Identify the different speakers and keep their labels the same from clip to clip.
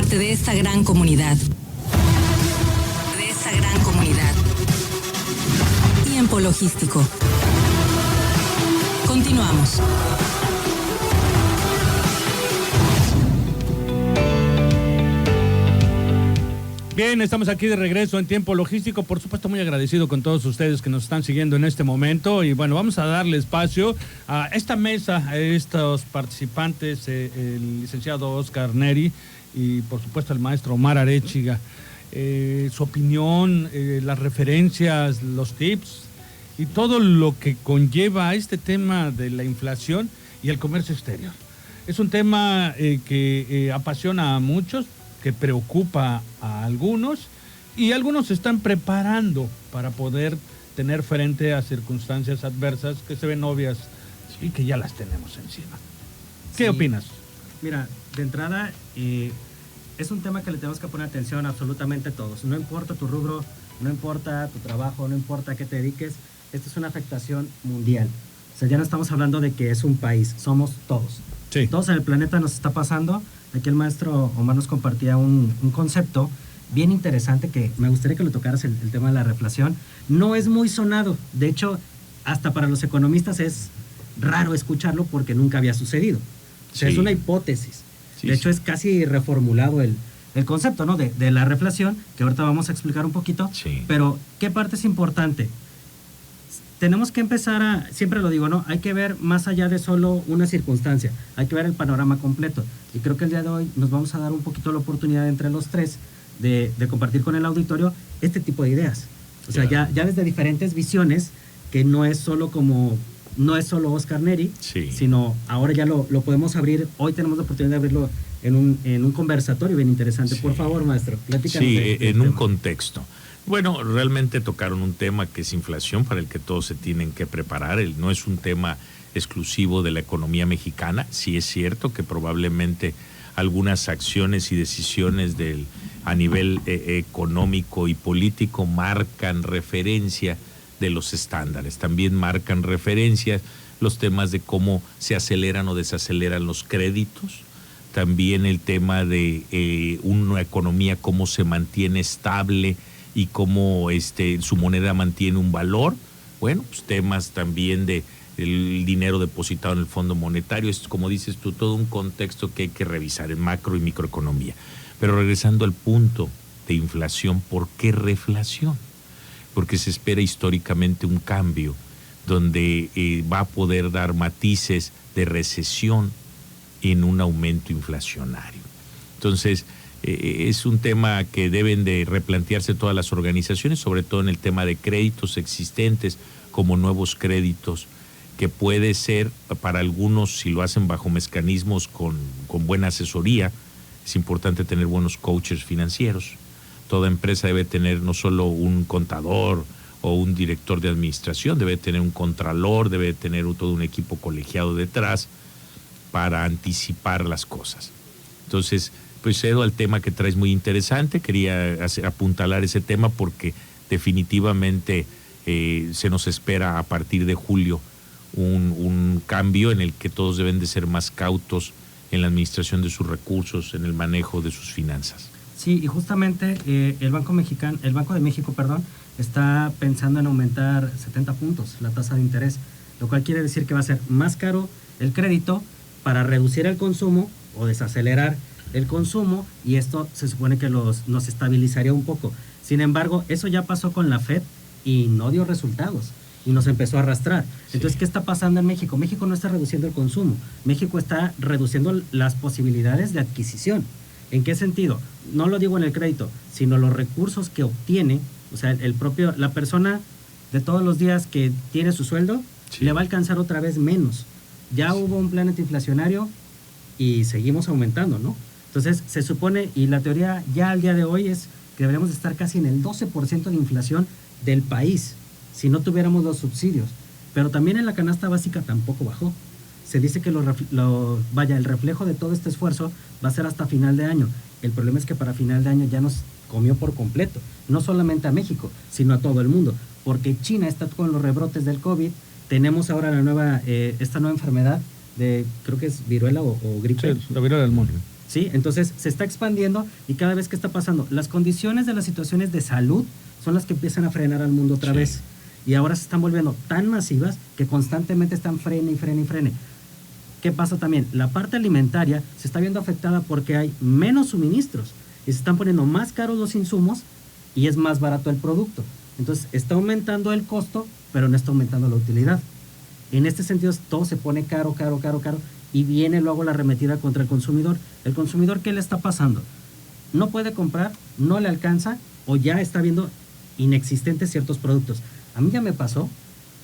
Speaker 1: parte de esta gran comunidad. Tiempo logístico. Continuamos.
Speaker 2: Bien, estamos aquí de regreso en Tiempo Logístico. Por supuesto, muy agradecido con todos ustedes que nos están siguiendo en este momento. Y bueno, vamos a darle espacio a esta mesa, a estos participantes, el licenciado Oscar Neri y por supuesto el maestro Omar Arechiga. Su opinión, las referencias, los tips y todo lo que conlleva a este tema de la inflación y el comercio exterior. Es un tema que apasiona a muchos, que preocupa a algunos y algunos se están preparando para poder tener frente a circunstancias adversas que se ven obvias y que ya las tenemos encima. ¿Qué opinas?
Speaker 3: Mira, de entrada, es un tema que le tenemos que poner atención absolutamente todos. No importa tu rubro, no importa tu trabajo, no importa a qué te dediques, esta es una afectación mundial. O sea, ya no estamos hablando de que es un país, somos todos.
Speaker 2: Sí.
Speaker 3: Todos en el planeta nos está pasando. Aquí el maestro Omar nos compartía un concepto bien interesante que me gustaría que lo tocaras, el tema de la reflación. No es muy sonado, de hecho, hasta para los economistas es raro escucharlo porque nunca había sucedido. O sea, es una hipótesis. Sí, de hecho, es casi reformulado el concepto, ¿no? de la reflación, que ahorita vamos a explicar un poquito.
Speaker 4: Sí.
Speaker 3: Pero, ¿qué parte es importante? Tenemos que empezar siempre lo digo, ¿no? Hay que ver más allá de solo una circunstancia, hay que ver el panorama completo. Y creo que el día de hoy nos vamos a dar un poquito la oportunidad entre los tres de compartir con el auditorio este tipo de ideas. O sea, ya desde diferentes visiones, que no es solo Oscar Neri, sino ahora ya lo podemos abrir. Hoy tenemos la oportunidad de abrirlo en un conversatorio bien interesante. Por favor, maestro, platícanos.
Speaker 4: Sí, en un contexto. Bueno, realmente tocaron un tema que es inflación, para el que todos se tienen que preparar. No es un tema exclusivo de la economía mexicana. Sí es cierto que probablemente algunas acciones y decisiones a nivel económico y político marcan referencia de los estándares. También marcan referencias los temas de cómo se aceleran o desaceleran los créditos. También el tema de una economía, cómo se mantiene estable y cómo su moneda mantiene un valor. Bueno, pues temas también de el dinero depositado en el Fondo Monetario. Es, como dices tú, todo un contexto que hay que revisar en macro y microeconomía. Pero regresando al punto de inflación, ¿por qué reflación? Porque se espera históricamente un cambio donde va a poder dar matices de recesión en un aumento inflacionario. Entonces, es un tema que deben de replantearse todas las organizaciones, sobre todo en el tema de créditos existentes como nuevos créditos, que puede ser para algunos, si lo hacen bajo mecanismos con buena asesoría. Es importante tener buenos coaches financieros. Toda empresa debe tener no solo un contador o un director de administración, debe tener un contralor, debe tener todo un equipo colegiado detrás para anticipar las cosas. Entonces, pues cedo al tema que traes muy interesante. Quería apuntalar ese tema porque definitivamente se nos espera a partir de julio un cambio en el que todos deben de ser más cautos en la administración de sus recursos, en el manejo de sus finanzas.
Speaker 3: Sí, y justamente el Banco de México, está pensando en aumentar 70 puntos la tasa de interés, lo cual quiere decir que va a ser más caro el crédito para reducir el consumo o desacelerar el consumo, y esto se supone que nos estabilizaría un poco. Sin embargo, eso ya pasó con la FED y no dio resultados y nos empezó a arrastrar. Entonces, ¿qué está pasando en México? México no está reduciendo el consumo, México está reduciendo las posibilidades de adquisición. ¿En qué sentido? No lo digo en el crédito, sino los recursos que obtiene, o sea, la persona de todos los días que tiene su sueldo, le va a alcanzar otra vez menos. Ya hubo un plan antiinflacionario y seguimos aumentando, ¿no? Entonces, se supone, y la teoría ya al día de hoy es que deberíamos estar casi en el 12% de inflación del país, si no tuviéramos los subsidios. Pero también en la canasta básica tampoco bajó. Se dice que el reflejo de todo este esfuerzo va a ser hasta final de año. El problema es que para final de año ya nos comió por completo, no solamente a México, sino a todo el mundo, porque China está con los rebrotes del COVID. Tenemos ahora esta nueva enfermedad de, creo que es viruela o gripe.
Speaker 2: Sí, la viruela del mono.
Speaker 3: ¿sí? Entonces se está expandiendo y cada vez que está pasando, las condiciones de las situaciones de salud son las que empiezan a frenar al mundo otra vez. Y ahora se están volviendo tan masivas que constantemente están frene y frene y frene. ¿Qué pasa también? La parte alimentaria se está viendo afectada porque hay menos suministros y se están poniendo más caros los insumos y es más barato el producto. Entonces está aumentando el costo, pero no está aumentando la utilidad. En este sentido todo se pone caro y viene luego la arremetida contra el consumidor. ¿El consumidor qué le está pasando? No puede comprar, no le alcanza o ya está viendo inexistentes ciertos productos. A mí ya me pasó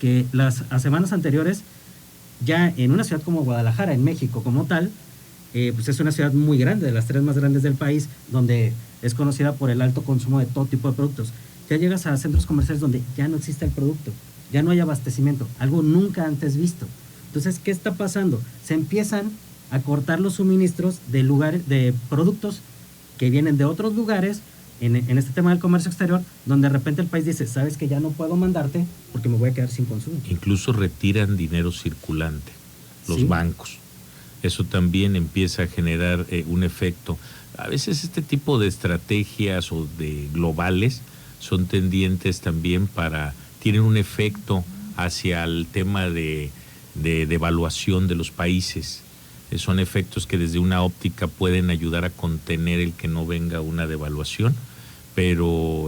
Speaker 3: que a semanas anteriores, ya en una ciudad como Guadalajara, en México como tal, pues es una ciudad muy grande, de las 3 más grandes del país, donde es conocida por el alto consumo de todo tipo de productos. Ya llegas a centros comerciales donde ya no existe el producto, ya no hay abastecimiento, algo nunca antes visto. Entonces, ¿qué está pasando? Se empiezan a cortar los suministros de productos que vienen de otros lugares, en este tema del comercio exterior, donde de repente el país dice, sabes que ya no puedo mandarte porque me voy a quedar sin consumo.
Speaker 4: Incluso retiran dinero circulante, los bancos. Eso también empieza a generar un efecto. A veces este tipo de estrategias o de globales son tendientes también tienen un efecto hacia el tema de devaluación de los países. Son efectos que desde una óptica pueden ayudar a contener el que no venga una devaluación, pero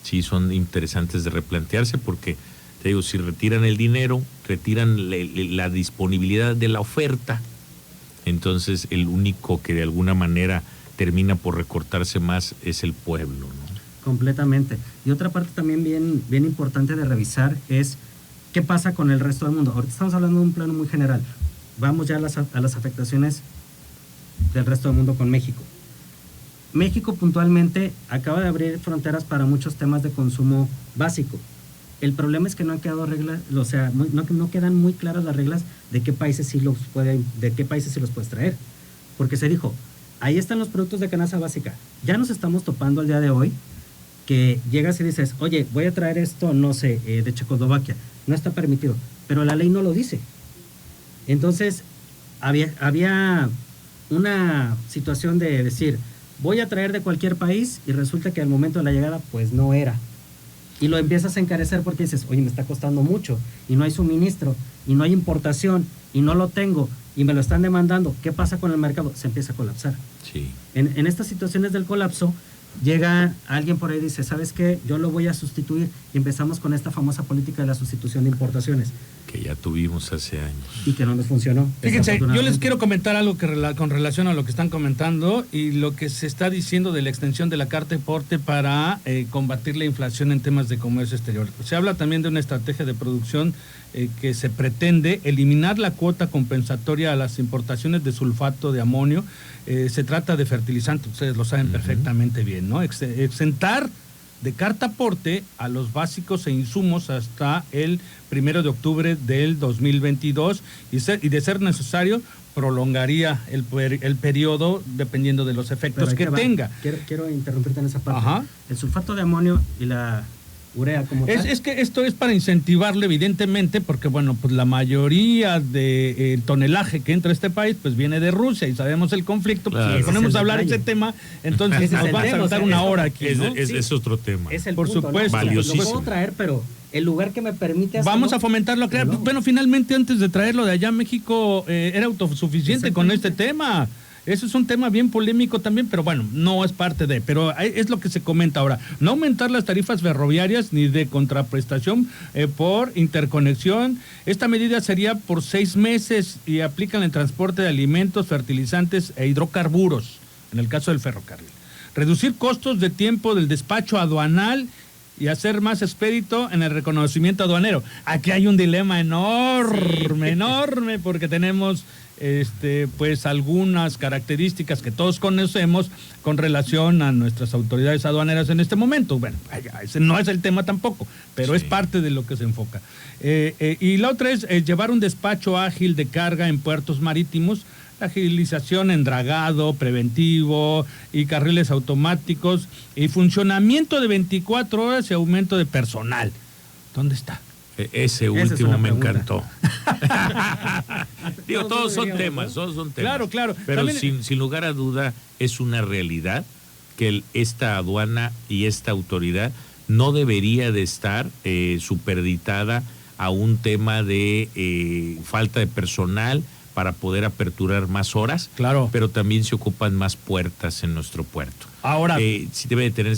Speaker 4: sí son interesantes de replantearse porque, te digo, si retiran el dinero, retiran la disponibilidad de la oferta, entonces el único que de alguna manera termina por recortarse más es el pueblo, ¿no?
Speaker 3: Completamente. Y otra parte también bien importante de revisar es qué pasa con el resto del mundo. Ahorita estamos hablando de un plano muy general. Vamos ya a las afectaciones del resto del mundo con México. México puntualmente acaba de abrir fronteras para muchos temas de consumo básico. El problema es que no han quedado reglas, o sea, no quedan muy claras las reglas de qué países sí los puedes traer. Porque se dijo, ahí están los productos de canasta básica. Ya nos estamos topando al día de hoy que llegas y dices, oye, voy a traer esto, no sé, de Checoslovaquia. No está permitido, pero la ley no lo dice. Entonces, había una situación de decir, voy a traer de cualquier país y resulta que al momento de la llegada, pues no era. Y lo empiezas a encarecer porque dices, oye, me está costando mucho y no hay suministro y no hay importación y no lo tengo y me lo están demandando. ¿Qué pasa con el mercado? Se empieza a colapsar.
Speaker 4: Sí.
Speaker 3: En estas situaciones del colapso, llega alguien por ahí y dice, ¿sabes qué? Yo lo voy a sustituir. Y empezamos con esta famosa política de la sustitución de importaciones.
Speaker 4: Que ya tuvimos hace años.
Speaker 3: Y que no nos funcionó.
Speaker 2: Fíjense, yo les quiero comentar algo con relación a lo que están comentando y lo que se está diciendo de la extensión de la carta de porte para combatir la inflación en temas de comercio exterior. Se habla también de una estrategia de producción que se pretende eliminar la cuota compensatoria a las importaciones de sulfato de amonio. Se trata de fertilizante, ustedes lo saben perfectamente bien, ¿no? Exentar de carta aporte a los básicos e insumos hasta el 1 de octubre del 2022 y de ser necesario prolongaría el periodo dependiendo de los efectos que tenga.
Speaker 3: Quiero interrumpirte en esa parte.
Speaker 2: Ajá.
Speaker 3: El sulfato de amonio y la urea como tal.
Speaker 2: Es que esto es para incentivarlo, evidentemente, porque bueno, pues la mayoría del tonelaje que entra a este país pues viene de Rusia y sabemos el conflicto,
Speaker 4: claro.
Speaker 2: pues si ponemos a hablar de ese tema, entonces nos va a saltar una hora aquí, ¿no?
Speaker 4: Es otro tema.
Speaker 3: Es el
Speaker 2: por
Speaker 3: punto,
Speaker 2: supuesto.
Speaker 3: ¿no?
Speaker 4: Valiosísimo.
Speaker 3: Lo puedo traer, pero el lugar que me permite hacerlo,
Speaker 2: vamos a fomentarlo a crear.
Speaker 3: no.
Speaker 2: Bueno, finalmente antes de traerlo de allá, México era autosuficiente con este tema. Eso es un tema bien polémico también, pero bueno, no es parte de, pero es lo que se comenta ahora. No aumentar las tarifas ferroviarias ni de contraprestación por interconexión. Esta medida sería por 6 meses y aplican el transporte de alimentos, fertilizantes e hidrocarburos, en el caso del ferrocarril. Reducir costos de tiempo del despacho aduanal y hacer más expedito en el reconocimiento aduanero. Aquí hay un dilema enorme, porque tenemos pues algunas características que todos conocemos con relación a nuestras autoridades aduaneras en este momento. Bueno, ese no es el tema tampoco, pero es parte de lo que se enfoca. Y la otra es llevar un despacho ágil de carga en puertos marítimos, agilización en dragado preventivo y carriles automáticos y funcionamiento de 24 horas y aumento de personal. ¿Dónde está?
Speaker 4: Ese
Speaker 3: es
Speaker 4: último
Speaker 3: una
Speaker 4: me
Speaker 3: pregunta.
Speaker 4: encantó. Digo, todos son
Speaker 3: deberíamos,
Speaker 4: temas, todos son temas.
Speaker 2: Claro, claro.
Speaker 4: Pero
Speaker 2: También-
Speaker 4: sin lugar a duda es una realidad que esta aduana y esta autoridad no debería de estar superditada a un tema de falta de personal para poder aperturar más horas,
Speaker 2: Claro.
Speaker 4: pero también se ocupan más puertas en nuestro puerto.
Speaker 2: Ahora,
Speaker 4: Sí debe de tener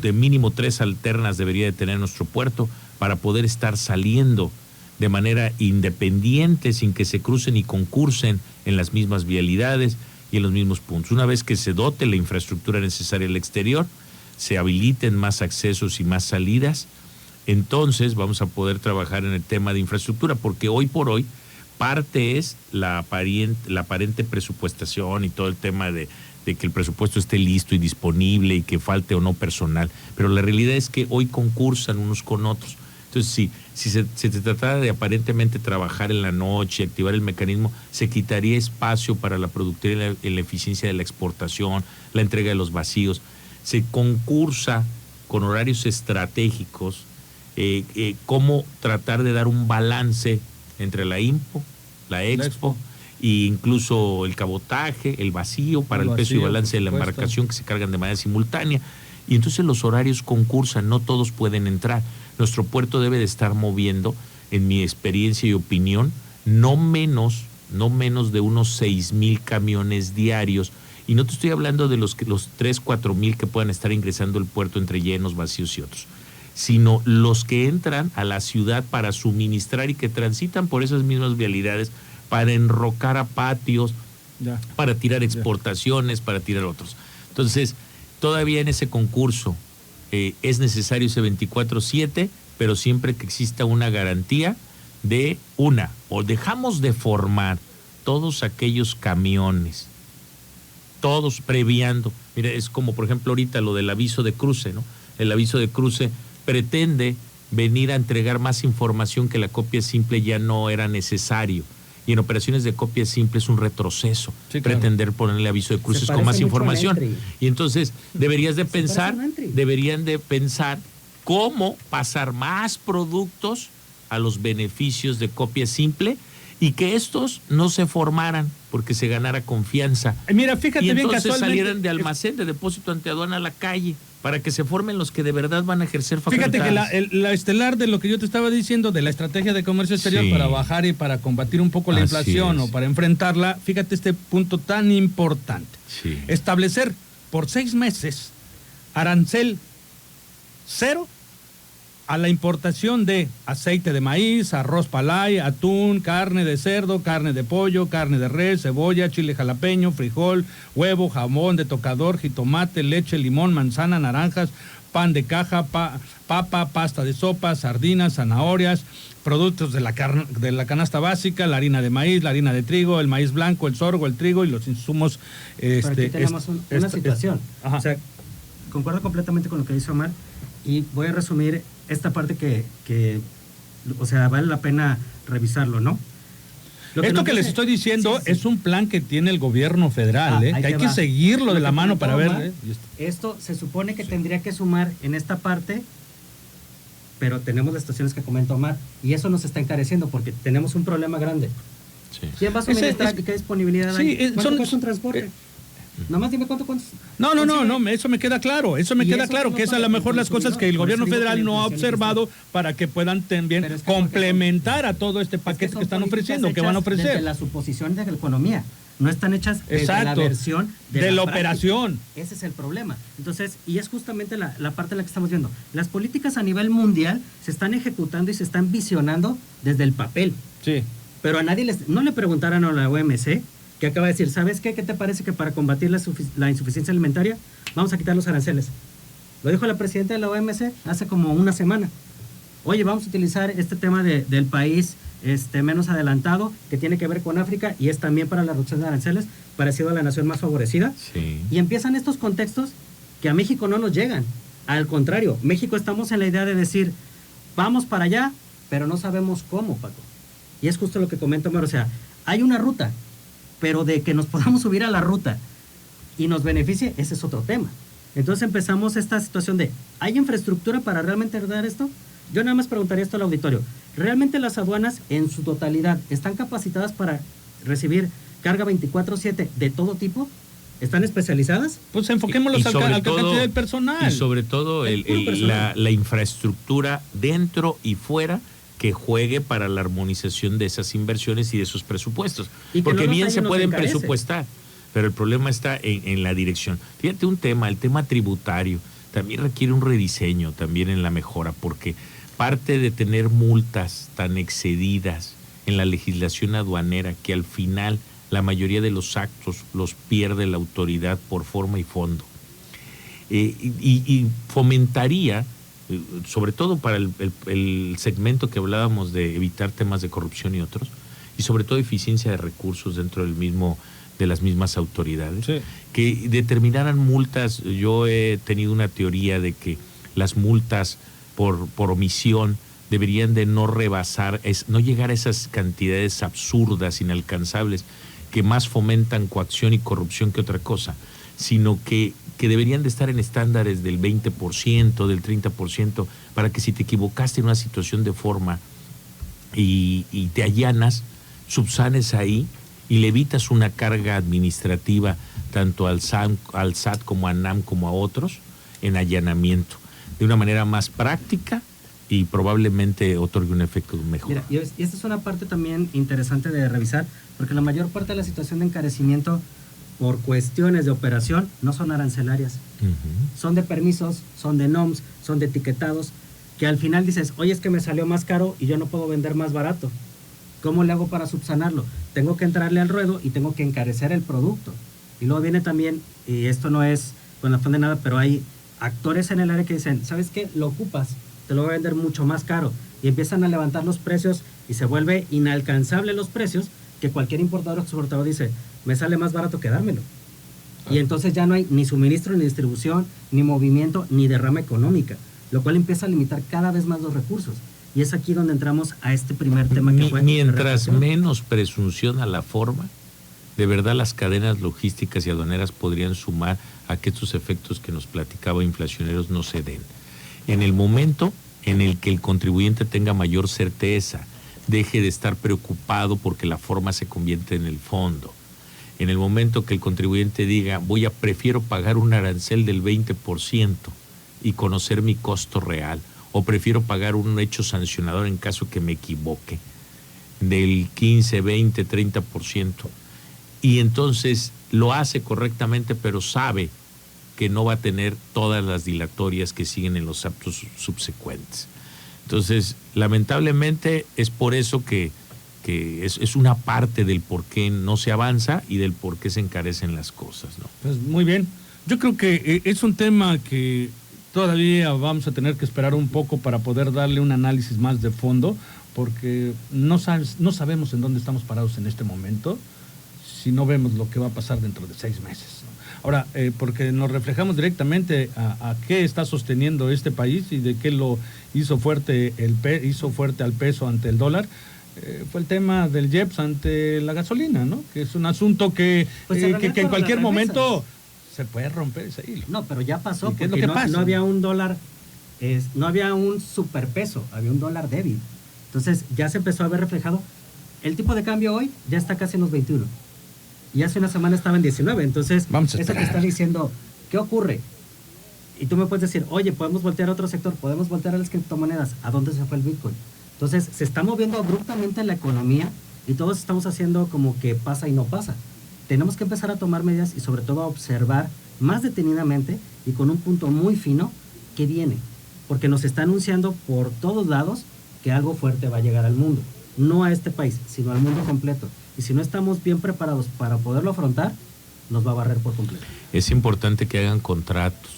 Speaker 4: de mínimo 3 alternas debería de tener nuestro puerto para poder estar saliendo de manera independiente sin que se crucen y concursen en las mismas vialidades y en los mismos puntos. Una vez que se dote la infraestructura necesaria al exterior, se habiliten más accesos y más salidas, entonces vamos a poder trabajar en el tema de infraestructura, porque hoy por hoy parte es la aparente presupuestación y todo el tema de que el presupuesto esté listo y disponible y que falte o no personal, pero la realidad es que hoy concursan unos con otros. Entonces, si se tratara de aparentemente trabajar en la noche, activar el mecanismo, se quitaría espacio para la productividad y la eficiencia de la exportación, la entrega de los vacíos. Se concursa con horarios estratégicos, cómo tratar de dar un balance entre la IMPO, la Expo, e incluso el cabotaje, el vacío para el peso y balance de la embarcación que se cargan de manera simultánea. Y entonces los horarios concursan, no todos pueden entrar. Nuestro puerto debe de estar moviendo, en mi experiencia y opinión, no menos de unos 6,000 camiones diarios. Y no te estoy hablando de los 3, 4,000 que puedan estar ingresando al puerto entre llenos, vacíos y otros, sino los que entran a la ciudad para suministrar y que transitan por esas mismas vialidades para enrocar a patios,
Speaker 2: ya.
Speaker 4: para tirar exportaciones, para tirar otros. Entonces, todavía en ese concurso es necesario ese 24/7, pero siempre que exista una garantía de o dejamos de formar todos aquellos camiones, todos previando. Mira, es como por ejemplo ahorita lo del aviso de cruce, ¿no? El aviso de cruce pretende venir a entregar más información que la copia simple ya no era necesario. Y en operaciones de copia simple es un retroceso,
Speaker 2: Sí, claro.
Speaker 4: pretender ponerle aviso de cruces con
Speaker 3: parece
Speaker 4: más
Speaker 3: mucho
Speaker 4: información.
Speaker 3: al Entry.
Speaker 4: Y entonces deberían de
Speaker 3: parece un
Speaker 4: pensar cómo pasar más productos a los beneficios de copia simple y que estos no se formaran porque se ganara confianza.
Speaker 2: Mira, fíjate
Speaker 4: Y
Speaker 2: bien
Speaker 4: entonces
Speaker 2: casualmente.
Speaker 4: salieran de almacén, de depósito ante aduana a la calle, para que se formen los que de verdad van a ejercer facultades.
Speaker 2: Fíjate que la estelar de lo que yo te estaba diciendo, de la estrategia de comercio exterior
Speaker 4: Sí.
Speaker 2: para bajar y para combatir un poco la
Speaker 4: Así
Speaker 2: inflación
Speaker 4: es.
Speaker 2: o para enfrentarla, fíjate este punto tan importante.
Speaker 4: Sí.
Speaker 2: Establecer por 6 meses arancel 0 a la importación de aceite de maíz, arroz palay, atún, carne de cerdo, carne de pollo, carne de res, cebolla, chile jalapeño, frijol, huevo, jamón de tocador, jitomate, leche, limón, manzana, naranjas, pan de caja, papa, pasta de sopa, sardinas, zanahorias, productos de la canasta básica, la harina de maíz, la harina de trigo, el maíz blanco, el sorgo, el trigo y los insumos.
Speaker 3: Pero aquí tenemos una situación.
Speaker 2: Ajá.
Speaker 3: O sea, concuerdo completamente con lo que dice Omar y voy a resumir esta parte que o sea, vale la pena revisarlo, ¿no?
Speaker 2: Esto que les estoy diciendo es un plan que tiene el gobierno federal, que hay que seguirlo de la mano para ver.
Speaker 3: Esto se supone que tendría que sumar en esta parte, pero tenemos las situaciones que comenta Omar y eso nos está encareciendo porque tenemos un problema grande.
Speaker 4: Sí.
Speaker 3: ¿Quién va a suministrar? ¿Qué disponibilidad hay? ¿Cuánto cuesta un transporte? Nomás dime cuánto.
Speaker 2: No, eso me queda claro. Eso me queda claro, que es a lo mejor las cosas que el gobierno federal no ha observado para que puedan también complementar a todo este paquete que están ofreciendo, que van a ofrecer.
Speaker 3: Desde la suposición de la economía, no están hechas desde la versión
Speaker 2: de la
Speaker 3: práctica.
Speaker 2: operación.
Speaker 3: Ese es el problema. Entonces, y es justamente la parte en la que estamos viendo. Las políticas a nivel mundial se están ejecutando y se están visionando desde el papel.
Speaker 2: Sí.
Speaker 3: Pero a nadie no le preguntaron a la OMC, que acaba de decir, ¿sabes qué? ¿Qué te parece que para combatir la insuficiencia alimentaria vamos a quitar los aranceles? Lo dijo la presidenta de la OMC hace como una semana. Oye, vamos a utilizar este tema del país menos adelantado, que tiene que ver con África y es también para la reducción de aranceles, parecido a la nación más favorecida.
Speaker 4: Sí.
Speaker 3: Y empiezan estos contextos que a México no nos llegan. Al contrario, México estamos en la idea de decir, vamos para allá, pero no sabemos cómo, Paco. Y es justo lo que comenta Omar, o sea, hay una ruta, pero de que nos podamos subir a la ruta y nos beneficie, ese es otro tema. Entonces empezamos esta situación de, ¿hay infraestructura para realmente dar esto? Yo nada más preguntaría esto al auditorio. ¿Realmente las aduanas en su totalidad están capacitadas para recibir carga 24/7 de todo tipo? ¿Están especializadas?
Speaker 2: Pues enfoquémoslos al cantidad del personal.
Speaker 4: Y sobre todo la infraestructura dentro y fuera que juegue para la armonización de esas inversiones y de esos presupuestos. Porque bien se pueden presupuestar, pero el problema está en la dirección. Fíjate el tema tributario también requiere un rediseño también en la mejora, porque parte de tener multas tan excedidas en la legislación aduanera que al final la mayoría de los actos los pierde la autoridad por forma y fondo. Y fomentaría, sobre todo para el segmento que hablábamos de evitar temas de corrupción y otros, y sobre todo eficiencia de recursos dentro de las mismas autoridades, sí, que determinaran multas. Yo he tenido una teoría de que las multas por omisión deberían de no rebasar, no llegar a esas cantidades absurdas, inalcanzables, que más fomentan coacción y corrupción que otra cosa, sino que deberían de estar en estándares del 20%, del 30%, para que si te equivocaste en una situación de forma y te allanas, subsanes ahí y le evitas una carga administrativa tanto al SAT como a NAM como a otros en allanamiento, de una manera más práctica y probablemente otorgue un efecto mejor.
Speaker 3: Mira, y esta es una parte también interesante de revisar, porque la mayor parte de la situación de encarecimiento por cuestiones de operación no son arancelarias, son de permisos, son de NOMS, son de etiquetados, que al final dices, oye, es que me salió más caro y yo no puedo vender más barato. ¿Cómo le hago para subsanarlo? Tengo que entrarle al ruedo y tengo que encarecer el producto. Y luego viene también, y esto no es con afán de nada, pero hay actores en el área que dicen, ¿sabes qué? Lo ocupas, te lo voy a vender mucho más caro. Y empiezan a levantar los precios y se vuelve inalcanzable los precios, que cualquier importador o exportador dice, me sale más barato que dármelo. Y entonces ya no hay ni suministro, ni distribución, ni movimiento, ni derrama económica, lo cual empieza a limitar cada vez más los recursos. Y es aquí donde entramos a este primer tema que fue...
Speaker 4: Mientras menos presunción a la forma, de verdad las cadenas logísticas y aduaneras podrían sumar a que estos efectos que nos platicaba inflacioneros no se den. En el momento en el que el contribuyente tenga mayor certeza, deje de estar preocupado porque la forma se convierte en el fondo. En el momento que el contribuyente diga, prefiero pagar un arancel del 20% y conocer mi costo real, o prefiero pagar un hecho sancionador en caso que me equivoque, del 15, 20, 30%, y entonces lo hace correctamente, pero sabe que no va a tener todas las dilatorias que siguen en los actos subsecuentes. Entonces, lamentablemente es por eso que es una parte del por qué no se avanza y del por qué se encarecen las cosas, ¿no?
Speaker 2: Pues muy bien. Yo creo que es un tema que todavía vamos a tener que esperar un poco para poder darle un análisis más de fondo, porque no sabemos en dónde estamos parados en este momento si no vemos lo que va a pasar dentro de 6 meses, ¿no? Ahora, porque nos reflejamos directamente a qué está sosteniendo este país y de qué lo hizo fuerte al peso ante el dólar, fue el tema del IEPS ante la gasolina, ¿no? Que es un asunto que en cualquier momento se puede romper ese hilo.
Speaker 3: No, pero ya pasó,
Speaker 2: porque
Speaker 3: no había un dólar, no había un superpeso, había un dólar débil. Entonces ya se empezó a ver reflejado. El tipo de cambio hoy ya está casi en los 21. Y hace una semana estaba en 19. Entonces, eso que estás diciendo, ¿qué ocurre? Y tú me puedes decir, oye, podemos voltear a otro sector, podemos voltear a las criptomonedas. ¿A dónde se fue el Bitcoin? Entonces, se está moviendo abruptamente la economía y todos estamos haciendo como que pasa y no pasa. Tenemos que empezar a tomar medidas y sobre todo a observar más detenidamente y con un punto muy fino qué viene. Porque nos está anunciando por todos lados que algo fuerte va a llegar al mundo. No a este país, sino al mundo completo. Y si no estamos bien preparados para poderlo afrontar, nos va a barrer por completo.
Speaker 4: Es importante que hagan contratos,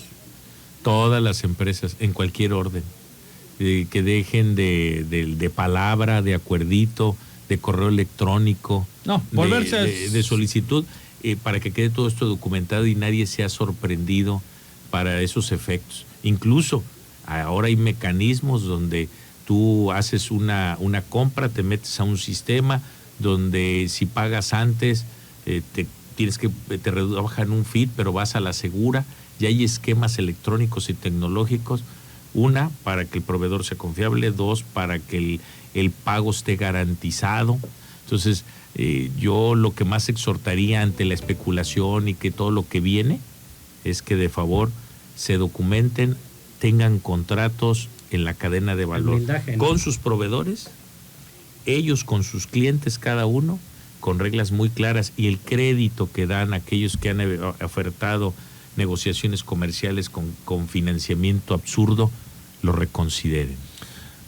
Speaker 4: todas las empresas, en cualquier orden, que dejen de palabra, de acuerdito, de correo electrónico, de solicitud, para que quede todo esto documentado y nadie sea sorprendido para esos efectos. Incluso ahora hay mecanismos donde tú haces una compra, te metes a un sistema donde si pagas antes te rebajan un fee, pero vas a la segura. Ya hay esquemas electrónicos y tecnológicos Una, para que el proveedor sea confiable. Dos, para que el pago esté garantizado. Entonces, yo lo que más exhortaría ante la especulación y que todo lo que viene es que de favor se documenten, tengan contratos en la cadena de valor
Speaker 3: blindaje, ¿no?
Speaker 4: Con sus proveedores, ellos con sus clientes cada uno, con reglas muy claras, y el crédito que dan a aquellos que han ofertado negociaciones comerciales con financiamiento absurdo, lo reconsideren.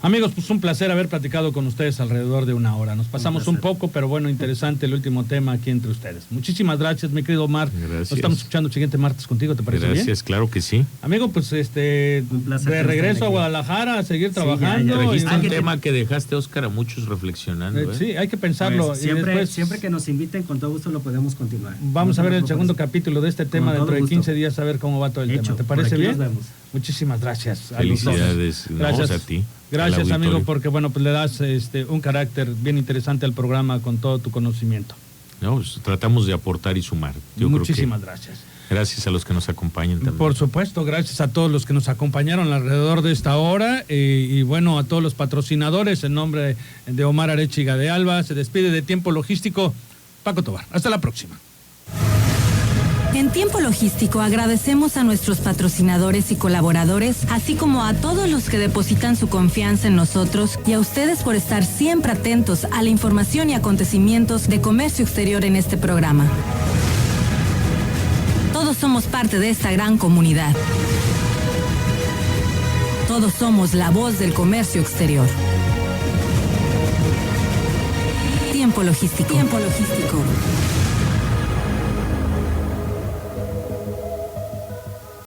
Speaker 2: Amigos, pues un placer haber platicado con ustedes alrededor de una hora. Nos pasamos un poco, pero bueno, interesante el último tema aquí entre ustedes. Muchísimas gracias, mi querido Omar.
Speaker 4: Gracias.
Speaker 2: Nos estamos escuchando el siguiente martes contigo, ¿te parece
Speaker 4: Gracias,
Speaker 2: bien?
Speaker 4: claro que sí.
Speaker 2: Amigo, pues
Speaker 3: Un placer
Speaker 2: de regreso a Guadalajara a seguir trabajando.
Speaker 3: ya.
Speaker 4: Trajiste un
Speaker 3: y-
Speaker 4: tema que dejaste, Óscar, a muchos reflexionando.
Speaker 2: Sí, hay que pensarlo.
Speaker 3: Pues,
Speaker 2: y después
Speaker 3: siempre que nos inviten, con todo gusto lo podemos continuar.
Speaker 2: vamos
Speaker 3: No
Speaker 2: a ver
Speaker 3: te
Speaker 2: el
Speaker 3: preocupes.
Speaker 2: segundo capítulo de este tema
Speaker 3: Con todo
Speaker 2: dentro de
Speaker 3: gusto.
Speaker 2: 15 días, a ver cómo va todo el
Speaker 3: Hecho,
Speaker 2: tema. ¿Te
Speaker 3: por
Speaker 2: parece
Speaker 3: aquí
Speaker 2: bien?
Speaker 3: nos vemos.
Speaker 2: Muchísimas gracias. A los dos.
Speaker 4: Felicidades. No,
Speaker 2: Gracias
Speaker 4: a ti.
Speaker 2: Gracias,
Speaker 4: al
Speaker 2: amigo,
Speaker 4: auditorio.
Speaker 2: porque bueno, pues le das un carácter bien interesante al programa con todo tu conocimiento.
Speaker 4: No, pues, tratamos de aportar y sumar.
Speaker 2: Muchísimas gracias.
Speaker 4: Gracias a los que nos acompañan también.
Speaker 2: Por supuesto, gracias a todos los que nos acompañaron alrededor de esta hora y bueno, a todos los patrocinadores, en nombre de Omar Arechiga de Alba, se despide de Tiempo Logístico, Paco Tobar. Hasta la próxima.
Speaker 1: En Tiempo Logístico agradecemos a nuestros patrocinadores y colaboradores, así como a todos los que depositan su confianza en nosotros y a ustedes por estar siempre atentos a la información y acontecimientos de comercio exterior en este programa. Todos somos parte de esta gran comunidad. Todos somos la voz del comercio exterior. Tiempo Logístico. Tiempo Logístico.